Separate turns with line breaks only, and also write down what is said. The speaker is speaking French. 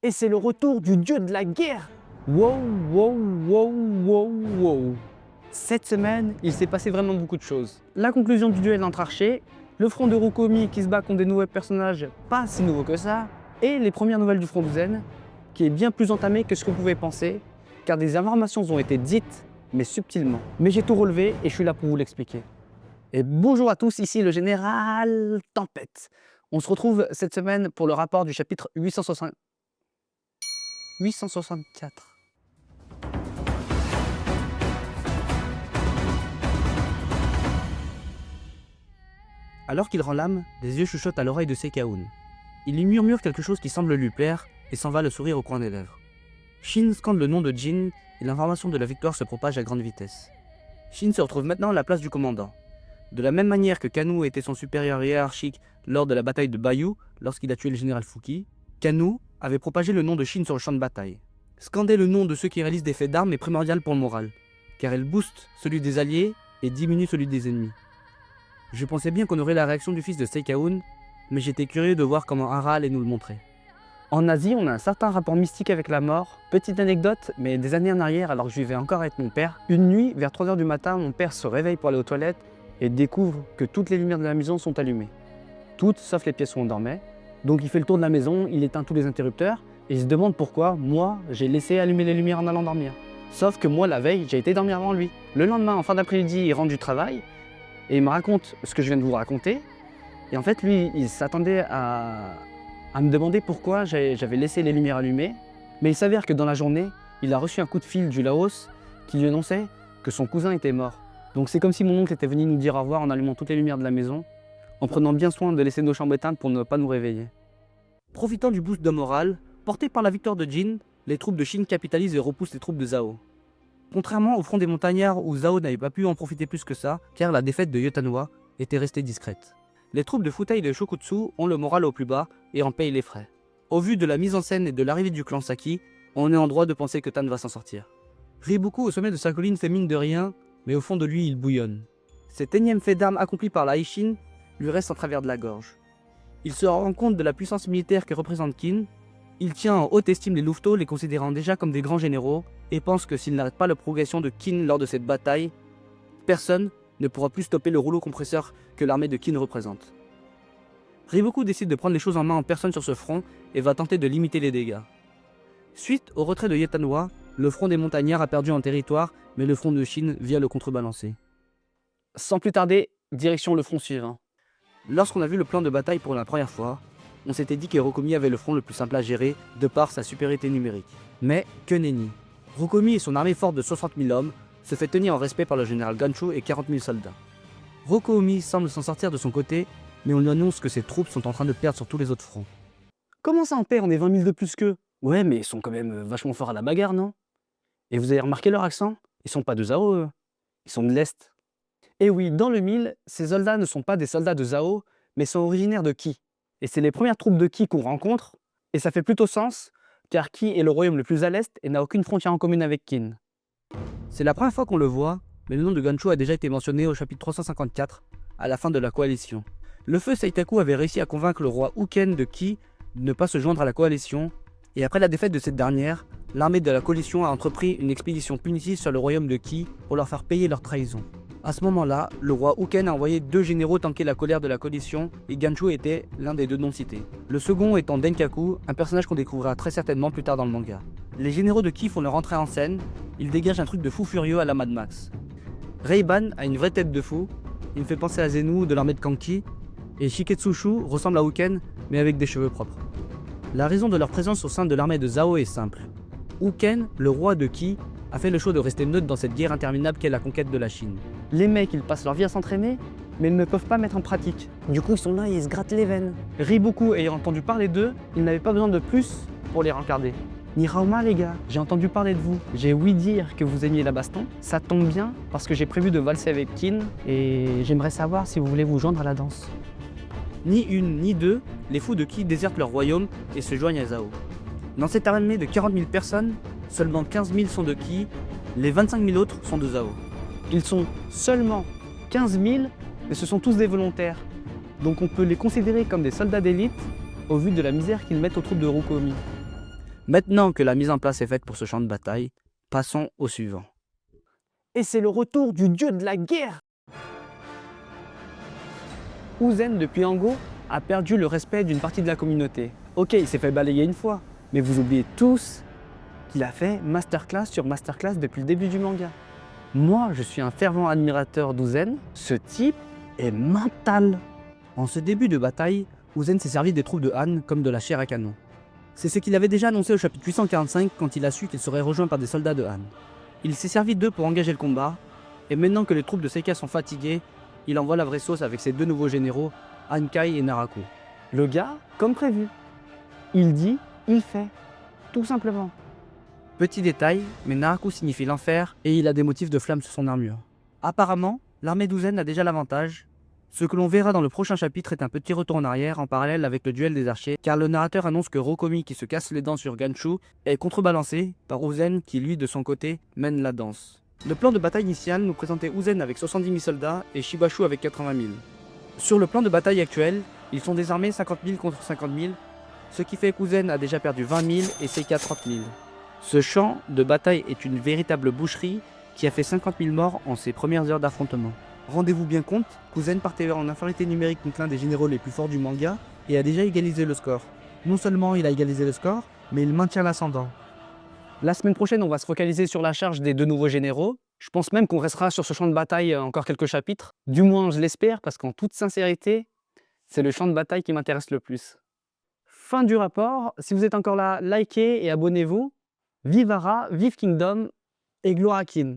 Et c'est le retour du dieu de la guerre. Wow, wow, wow, wow, wow. Cette semaine, il s'est passé vraiment beaucoup de choses. La conclusion du duel entre archers, le front de Rukomi qui se bat contre des nouveaux personnages pas si nouveaux que ça, et les premières nouvelles du front de Zen, qui est bien plus entamé que ce que vous pouvez penser, car des informations ont été dites, mais subtilement. Mais j'ai tout relevé et je suis là pour vous l'expliquer. Et bonjour à tous, ici le général Tempête. On se retrouve cette semaine pour le rapport du chapitre 864. Alors qu'il rend l'âme, des yeux chuchotent à l'oreille de Sekaun. Il lui murmure quelque chose qui semble lui plaire et s'en va le sourire au coin des lèvres. Shin scande le nom de Jin et l'information de la victoire se propage à grande vitesse. Shin se retrouve maintenant à la place du commandant. De la même manière que Kanu était son supérieur hiérarchique lors de la bataille de Bayou, lorsqu'il a tué le général Fuki, Kanu avait propagé le nom de Shin sur le champ de bataille. Scander le nom de ceux qui réalisent des faits d'armes est primordial pour le moral, car elle booste celui des alliés et diminue celui des ennemis. Je pensais bien qu'on aurait la réaction du fils de Sekaun, mais j'étais curieux de voir comment Hara allait nous le montrer. En Asie, on a un certain rapport mystique avec la mort. Petite anecdote, mais des années en arrière, alors que je vivais encore avec mon père, une nuit, vers 3 h du matin, mon père se réveille pour aller aux toilettes et découvre que toutes les lumières de la maison sont allumées. Toutes, sauf les pièces où on dormait. Donc il fait le tour de la maison, il éteint tous les interrupteurs et il se demande pourquoi, moi, j'ai laissé allumer les lumières en allant dormir. Sauf que moi, la veille, j'ai été dormir avant lui. Le lendemain, en fin d'après-midi, il rentre du travail et il me raconte ce que je viens de vous raconter. Et en fait, lui, il s'attendait à me demander pourquoi j'avais laissé les lumières allumées. Mais il s'avère que dans la journée, il a reçu un coup de fil du Laos qui lui annonçait que son cousin était mort. Donc c'est comme si mon oncle était venu nous dire au revoir en allumant toutes les lumières de la maison, en prenant bien soin de laisser nos chambres éteintes pour ne pas nous réveiller. Profitant du boost de morale, porté par la victoire de Jin, les troupes de Shin capitalisent et repoussent les troupes de Zhao. Contrairement au front des montagnards où Zhao n'avait pas pu en profiter plus que ça, car la défaite de Yotanwa était restée discrète. Les troupes de Futai et de Shokutsu ont le moral au plus bas et en payent les frais. Au vu de la mise en scène et de l'arrivée du clan Saki, on est en droit de penser que Tan va s'en sortir. Riboku au sommet de sa colline fait mine de rien, mais au fond de lui il bouillonne. Cet énième fait d'armes accompli par la Aishin lui reste en travers de la gorge. Il se rend compte de la puissance militaire que représente Qin, il tient en haute estime les louveteaux, les considérant déjà comme des grands généraux, et pense que s'il n'arrête pas la progression de Qin lors de cette bataille, personne ne pourra plus stopper le rouleau compresseur que l'armée de Qin représente. Riboku décide de prendre les choses en main en personne sur ce front et va tenter de limiter les dégâts. Suite au retrait de Yotanwa, le front des montagnards a perdu en territoire, mais le front de Shin vient le contrebalancer. Sans plus tarder, direction le front suivant. Lorsqu'on a vu le plan de bataille pour la première fois, on s'était dit que Rukomi avait le front le plus simple à gérer de par sa supériorité numérique. Mais que nenni. Rukomi et son armée forte de 60 000 hommes se fait tenir en respect par le général Ganshu et 40 000 soldats. Rukomi semble s'en sortir de son côté, mais on lui annonce que ses troupes sont en train de perdre sur tous les autres fronts. Comment ça en perd, on est 20 000 de plus qu'eux? Ouais, mais ils sont quand même vachement forts à la bagarre, non? Et vous avez remarqué leur accent? Ils sont pas de Zhao, eux. Ils sont de l'Est. Et oui, dans le 1000, ces soldats ne sont pas des soldats de Zhao, mais sont originaires de Qi. Et c'est les premières troupes de Qi qu'on rencontre, et ça fait plutôt sens, car Qi est le royaume le plus à l'Est et n'a aucune frontière en commune avec Qin. C'est la première fois qu'on le voit, mais le nom de Ganshu a déjà été mentionné au chapitre 354, à la fin de la coalition. Le feu Seitaku avait réussi à convaincre le roi Uken de Qi de ne pas se joindre à la coalition, et après la défaite de cette dernière, l'armée de la coalition a entrepris une expédition punitive sur le royaume de Qi pour leur faire payer leur trahison. À ce moment-là, le roi Uken a envoyé 2 généraux tanker la colère de la coalition et Ganshu était l'un des 2 non cités. Le second étant Denkaku, un personnage qu'on découvrira très certainement plus tard dans le manga. Les généraux de Qi font leur entrée en scène, ils dégagent un truc de fou furieux à la Mad Max. Reiban a une vraie tête de fou, il me fait penser à Zenu de l'armée de Kanki, et Shiketsushu ressemble à Uken mais avec des cheveux propres. La raison de leur présence au sein de l'armée de Zhao est simple. Uken, le roi de Qi, a fait le choix de rester neutre dans cette guerre interminable qu'est la conquête de la Chine. Les mecs, ils passent leur vie à s'entraîner, mais ils ne peuvent pas mettre en pratique. Du coup, ils sont là et ils se grattent les veines. Riboku ayant entendu parler d'eux, il n'avait pas besoin de plus pour les rencarder. Niraoma les gars, j'ai entendu parler de vous. J'ai ouï dire que vous aimiez la baston. Ça tombe bien parce que j'ai prévu de valser avec Qin et j'aimerais savoir si vous voulez vous joindre à la danse. Ni une ni deux, les fous de Qi désertent leur royaume et se joignent à Zhao. Dans cette armée de 40 000 personnes, seulement 15 000 sont de Qi, les 25 000 autres sont de Zhao. Ils sont seulement 15 000 et ce sont tous des volontaires. Donc on peut les considérer comme des soldats d'élite au vu de la misère qu'ils mettent aux troupes de Rukomi. Maintenant que la mise en place est faite pour ce champ de bataille, passons au suivant. Et c'est le retour du dieu de la guerre. Uzen de Puango a perdu le respect d'une partie de la communauté. Ok, il s'est fait balayer une fois, mais vous oubliez tous qu'il a fait masterclass sur masterclass depuis le début du manga. Moi, je suis un fervent admirateur d'Uzen. Ce type est mental. En ce début de bataille, Uzen s'est servi des troupes de Han comme de la chair à canon. C'est ce qu'il avait déjà annoncé au chapitre 845 quand il a su qu'il serait rejoint par des soldats de Han. Il s'est servi d'eux pour engager le combat, et maintenant que les troupes de Seika sont fatiguées, il envoie la vraie sauce avec ses deux nouveaux généraux, Hankai et Naraku. Le gars, comme prévu. Il dit, il fait. Tout simplement. Petit détail, mais Naraku signifie l'enfer et il a des motifs de flammes sur son armure. Apparemment, l'armée d'Uzen a déjà l'avantage. Ce que l'on verra dans le prochain chapitre est un petit retour en arrière en parallèle avec le duel des archers, car le narrateur annonce que Rokomi qui se casse les dents sur Ganshu est contrebalancé par Uzen qui lui de son côté mène la danse. Le plan de bataille initial nous présentait Uzen avec 70 000 soldats et Shibashu avec 80 000. Sur le plan de bataille actuel, ils sont désarmés 50 000 contre 50 000, ce qui fait qu'Uzen a déjà perdu 20 000 et Seika 30 000. Ce champ de bataille est une véritable boucherie qui a fait 50 000 morts en ses premières heures d'affrontement. Rendez-vous bien compte qu'Uzen partait en infériorité numérique contre l'un des généraux les plus forts du manga et a déjà égalisé le score. Non seulement il a égalisé le score, mais il maintient l'ascendant. La semaine prochaine, on va se focaliser sur la charge des deux nouveaux généraux. Je pense même qu'on restera sur ce champ de bataille encore quelques chapitres. Du moins, je l'espère, parce qu'en toute sincérité, c'est le champ de bataille qui m'intéresse le plus. Fin du rapport. Si vous êtes encore là, likez et abonnez-vous. Vive Ara, vive Kingdom et gloire à Kin.